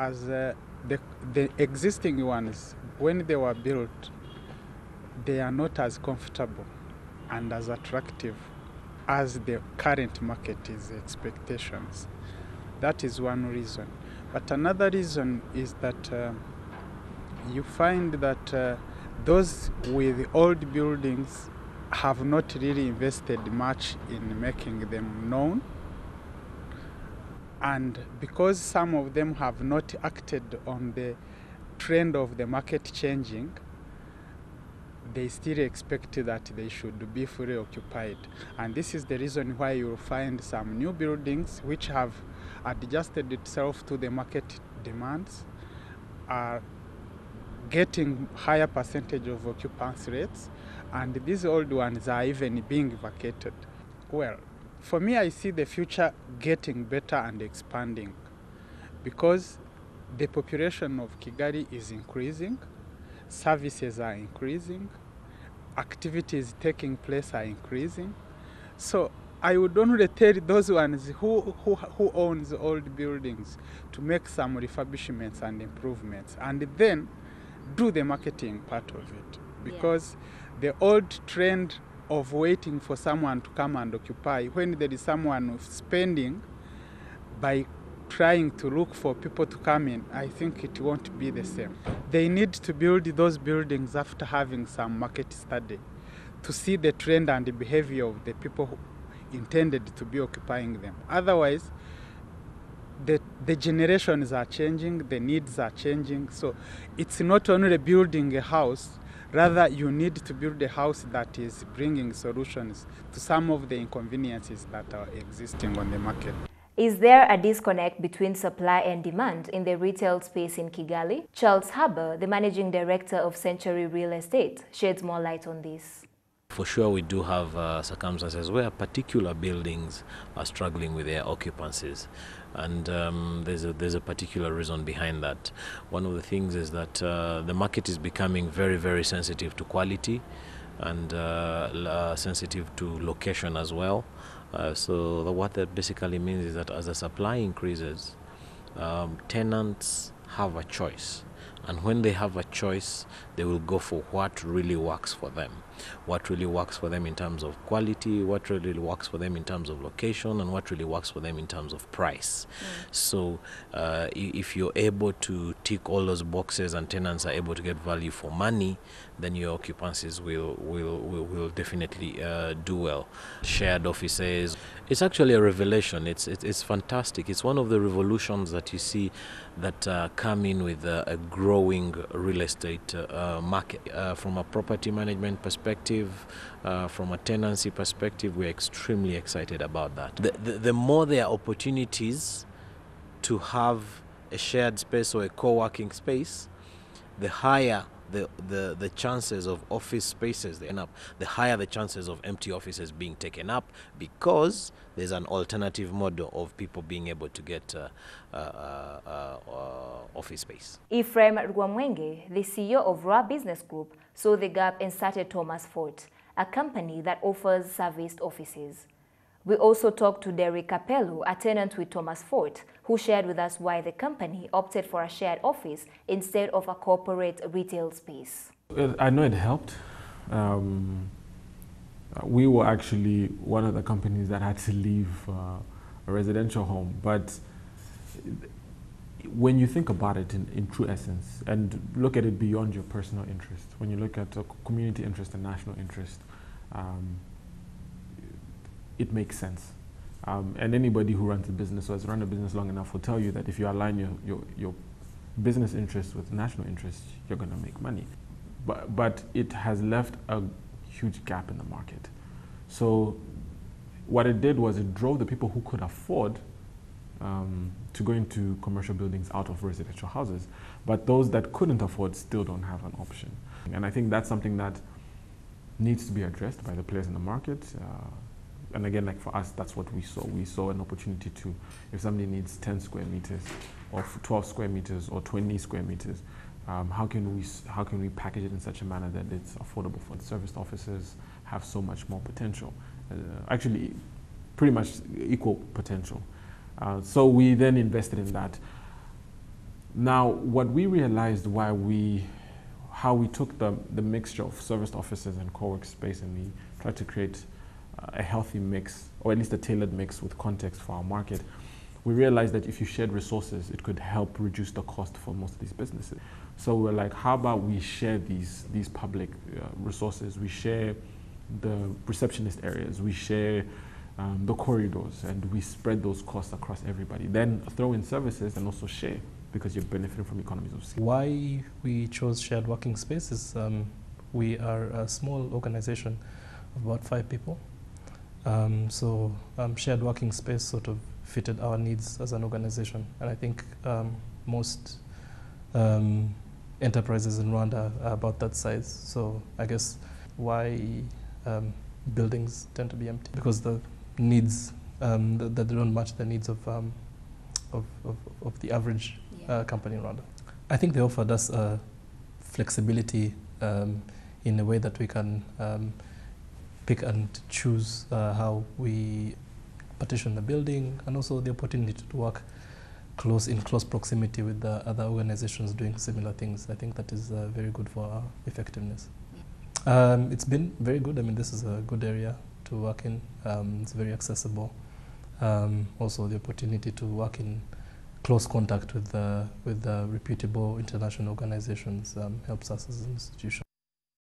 as the existing ones, when they were built, they are not as comfortable and as attractive as the current market is expectations. That is one reason. But another reason is that you find that those with old buildings have not really invested much in making them known. And because some of them have not acted on the trend of the market changing, they still expect that they should be fully occupied. And this is the reason why you'll find some new buildings which have adjusted itself to the market demands are getting higher percentage of occupancy rates, and these old ones are even being vacated. Well, for me, I see the future getting better and expanding because the population of Kigali is increasing, services are increasing, activities taking place are increasing. So I would only tell those ones who owns old buildings to make some refurbishments and improvements, and then do the marketing part of it. Because the old trend of waiting for someone to come and occupy, when there is someone spending by trying to look for people to come in, I think it won't be the same. They need to build those buildings after having some market study to see the trend and the behavior of the people who intended to be occupying them. Otherwise, the generations are changing, the needs are changing. So it's not only building a house, rather you need to build a house that is bringing solutions to some of the inconveniences that are existing on the market. Is there a disconnect between supply and demand in the retail space in Kigali? Charles Haber, the managing director of Century Real Estate, sheds more light on this. For sure, we do have circumstances where particular buildings are struggling with their occupancies, and there's a particular reason behind that. One of the things is that the market is becoming very, very sensitive to quality and sensitive to location as well. So what that basically means is that as the supply increases, tenants have a choice. And when they have a choice, they will go for what really works for them. What really works for them in terms of quality, what really works for them in terms of location, and what really works for them in terms of price. So if you're able to tick all those boxes and tenants are able to get value for money, then your occupancies will definitely do well. Shared offices, it's actually a revelation. It's fantastic. It's one of the revolutions that you see that come in with a growing real estate market. From a property management perspective, from a tenancy perspective, we're extremely excited about that. The more there are opportunities to have a shared space or a co-working space, the higher the chances of office spaces end up, the higher the chances of empty offices being taken up, because there's an alternative model of people being able to get office space. Ephraim Rwamwenge, the CEO of Ra Business Group, saw the gap and started Thomas Fort, a company that offers serviced offices. We also talked to Derek Capello, a tenant with Thomas Fort, who shared with us why the company opted for a shared office instead of a corporate retail space. I know it helped. We were actually one of the companies that had to leave a residential home, but when you think about it in true essence and look at it beyond your personal interest, when you look at community interest and national interest, it makes sense. And anybody who runs a business or has run a business long enough will tell you that if you align your business interests with national interests, you're going to make money. But it has left a huge gap in the market. So what it did was it drove the people who could afford to go into commercial buildings out of residential houses. But those that couldn't afford still don't have an option. And I think that's something that needs to be addressed by the players in the market. And again, like for us, that's what we saw. We saw an opportunity to, if somebody needs 10 square meters or 12 square meters or 20 square meters, how can we package it in such a manner that it's affordable for the serviced offices, have so much more potential, actually pretty much equal potential. So we then invested in that. Now, what we realized how we took the mixture of serviced offices and co-work space, and we tried to create a healthy mix, or at least a tailored mix with context for our market. We realized that if you shared resources, it could help reduce the cost for most of these businesses. So we're like, how about we share these public resources? We share the receptionist areas, we share the corridors, and we spread those costs across everybody. Then throw in services and also share, because you're benefiting from economies of scale. Why we chose shared working spaces? We are a small organization of about 5 people. So shared working space sort of fitted our needs as an organization. And I think most enterprises in Rwanda are about that size. So I guess why buildings tend to be empty, because the needs that they don't match the needs of the average company in Rwanda. I think they offered us flexibility in a way that we can pick and choose how we partition the building, and also the opportunity to work in close proximity with the other organizations doing similar things. I think that is very good for our effectiveness. It's been very good. I mean, this is a good area to work in. It's very accessible. Also, the opportunity to work in close contact with the reputable international organizations helps us as an institution.